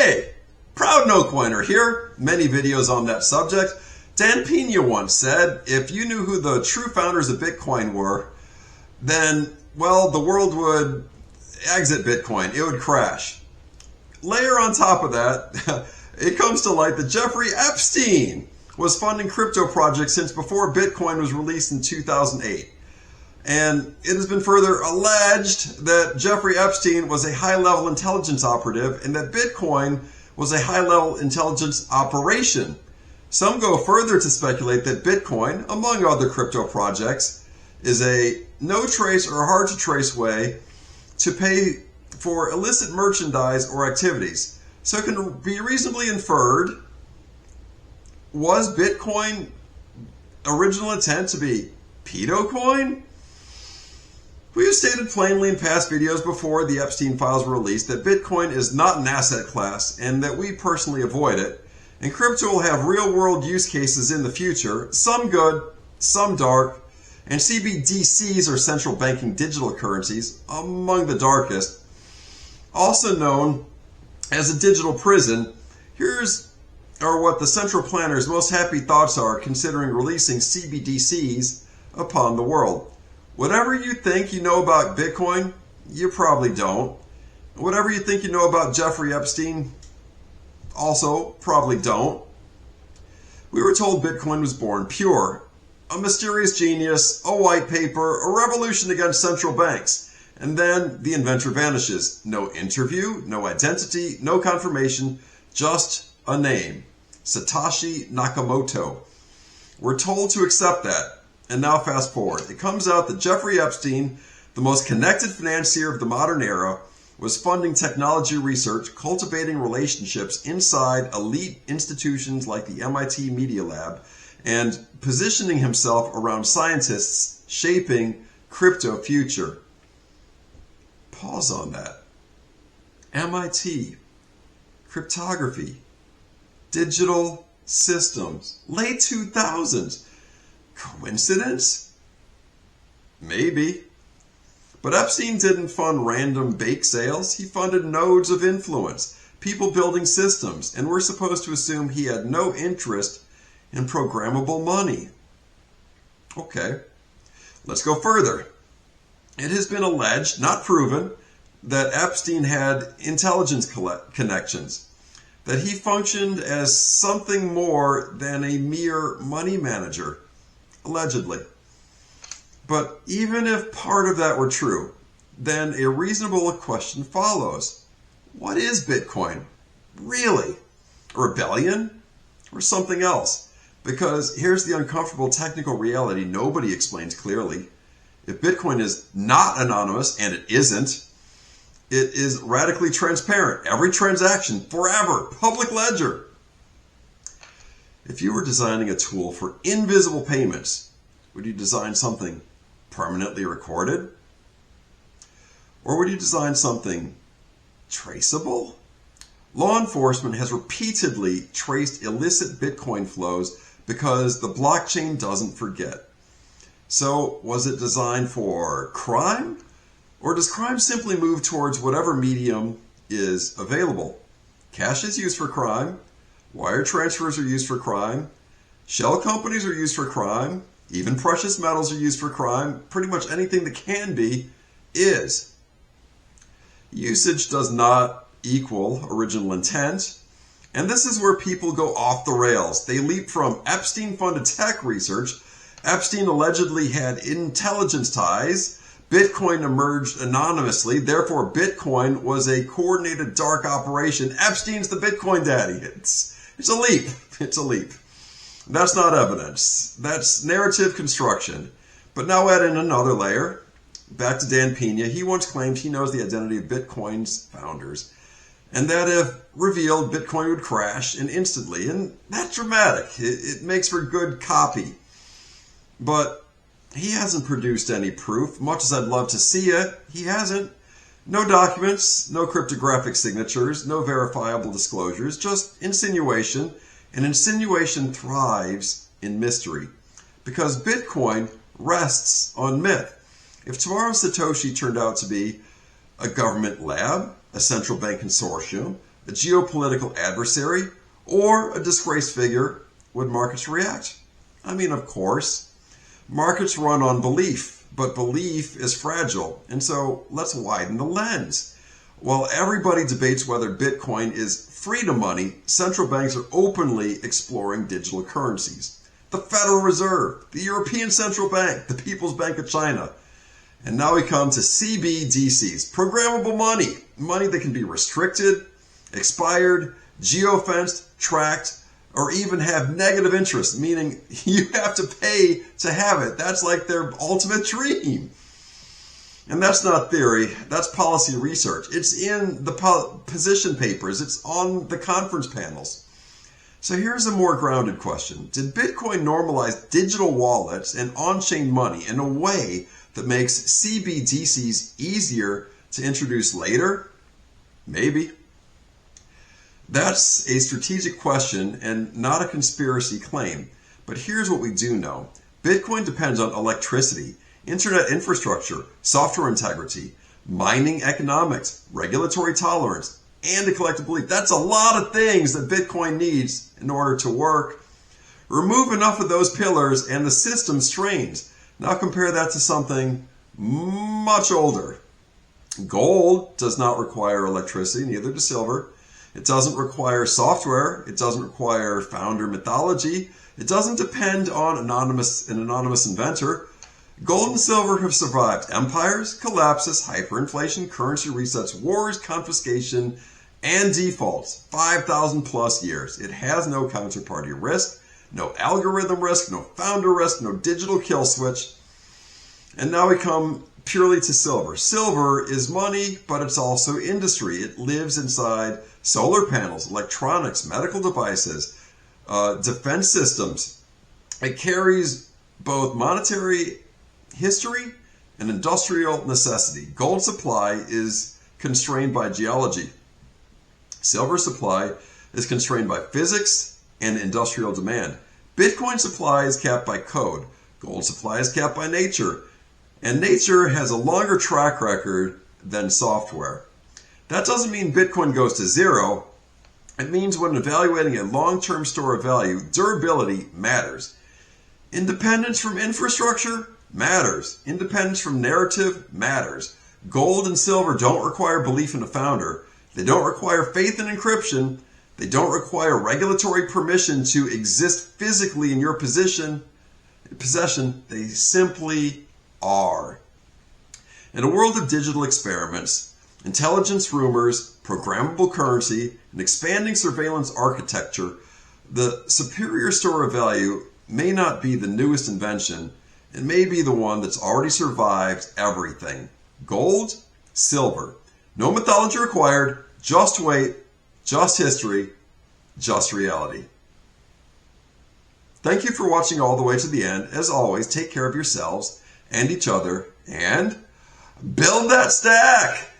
Hey, proud no-coiner here. Many videos on that subject. Dan Peña once said, if you knew who the true founders of Bitcoin were, then, well, the world would exit Bitcoin. It would crash. Layer on top of that, it comes to light that Jeffrey Epstein was funding crypto projects since before Bitcoin was released in 2008. And it has been further alleged that Jeffrey Epstein was a high-level intelligence operative and that Bitcoin was a high-level intelligence operation. Some go further to speculate that Bitcoin, among other crypto projects, is a no-trace or hard-to-trace way to pay for illicit merchandise or activities. So it can be reasonably inferred, was Bitcoin original intent to be pedo coin? We have stated plainly in past videos before the Epstein files were released that Bitcoin is not an asset class and that we personally avoid it. And crypto will have real-world use cases in the future, some good, some dark, and CBDCs or central banking digital currencies among the darkest. Also known as a digital prison, here's what the central planner's most happy thoughts are considering releasing CBDCs upon the world. Whatever you think you know about Bitcoin, you probably don't. Whatever you think you know about Jeffrey Epstein, also probably don't. We were told Bitcoin was born pure, a mysterious genius, a white paper, a revolution against central banks. And then the inventor vanishes. No interview, no identity, no confirmation, just a name. Satoshi Nakamoto. We're told to accept that. And now fast forward. It comes out that Jeffrey Epstein, the most connected financier of the modern era, was funding technology research, cultivating relationships inside elite institutions like the MIT Media Lab, and positioning himself around scientists shaping crypto future. Pause on that. MIT, cryptography, digital systems, late 2000s. Coincidence? Maybe. But Epstein didn't fund random bake sales. He funded nodes of influence, people building systems, and we're supposed to assume he had no interest in programmable money. Okay, let's go further. It has been alleged, not proven, that Epstein had intelligence connections, that he functioned as something more than a mere money manager, allegedly. But even if part of that were true, then a reasonable question follows. What is Bitcoin? Really? A rebellion? Or something else? Because here's the uncomfortable technical reality nobody explains clearly. If Bitcoin is not anonymous, and it isn't, it is radically transparent. Every transaction, forever, public ledger. If you were designing a tool for invisible payments, would you design something permanently recorded? Or would you design something traceable? Law enforcement has repeatedly traced illicit Bitcoin flows because the blockchain doesn't forget. So, was it designed for crime? Or does crime simply move towards whatever medium is available? Cash is used for crime. Wire transfers are used for crime. Shell companies are used for crime. Even precious metals are used for crime. Pretty much anything that can be is. Usage does not equal original intent. And this is where people go off the rails. They leap from Epstein-funded tech research. Epstein allegedly had intelligence ties. Bitcoin emerged anonymously. Therefore, Bitcoin was a coordinated dark operation. Epstein's the Bitcoin daddy. It's a leap. It's a leap. That's not evidence. That's narrative construction. But now add in another layer. Back to Dan Peña. He once claimed he knows the identity of Bitcoin's founders, and that if revealed, Bitcoin would crash and instantly. And that's dramatic. It makes for good copy. But he hasn't produced any proof. Much as I'd love to see it, he hasn't. No documents, no cryptographic signatures, no verifiable disclosures, just insinuation. And insinuation thrives in mystery because Bitcoin rests on myth. If tomorrow Satoshi turned out to be a government lab, a central bank consortium, a geopolitical adversary, or a disgraced figure, would markets react? I mean, of course. Markets run on belief, but belief is fragile, and so let's widen the lens. While everybody debates whether Bitcoin is freedom money, central banks are openly exploring digital currencies. The Federal Reserve, the European Central Bank, the People's Bank of China. And now we come to CBDCs, programmable money, money that can be restricted, expired, geofenced, tracked, or even have negative interest, meaning you have to pay to have it. That's like their ultimate dream. And that's not theory, that's policy research. It's in the position papers, it's on the conference panels. So here's a more grounded question. Did Bitcoin normalize digital wallets and on-chain money in a way that makes CBDCs easier to introduce later? Maybe. That's a strategic question and not a conspiracy claim. But here's what we do know. Bitcoin depends on electricity, internet infrastructure, software integrity, mining economics, regulatory tolerance, and a collective belief. That's a lot of things that Bitcoin needs in order to work. Remove enough of those pillars and the system strains. Now compare that to something much older. Gold does not require electricity, neither does silver. It doesn't require software. It doesn't require founder mythology. It doesn't depend on an anonymous inventor. Gold and silver have survived empires, collapses, hyperinflation, currency resets, wars, confiscation, and defaults. 5,000 plus years. It has no counterparty risk, no algorithm risk, no founder risk, no digital kill switch. And now we come purely to silver. Silver is money, but it's also industry. It lives inside solar panels, electronics, medical devices, defense systems. It carries both monetary history and industrial necessity. Gold supply is constrained by geology. Silver supply is constrained by physics and industrial demand. Bitcoin supply is capped by code. Gold supply is capped by nature. And nature has a longer track record than software. That doesn't mean Bitcoin goes to zero. It means when evaluating a long-term store of value, durability matters. Independence from infrastructure matters. Independence from narrative matters. Gold and silver don't require belief in a founder. They don't require faith in encryption. They don't require regulatory permission to exist physically in your possession. They simply are. In a world of digital experiments, intelligence rumors, programmable currency, and expanding surveillance architecture, the superior store of value may not be the newest invention. It may be the one that's already survived everything. Gold, silver. No mythology required, just weight, just history, just reality. Thank you for watching all the way to the end. As always, take care of yourselves and each other, and build that stack!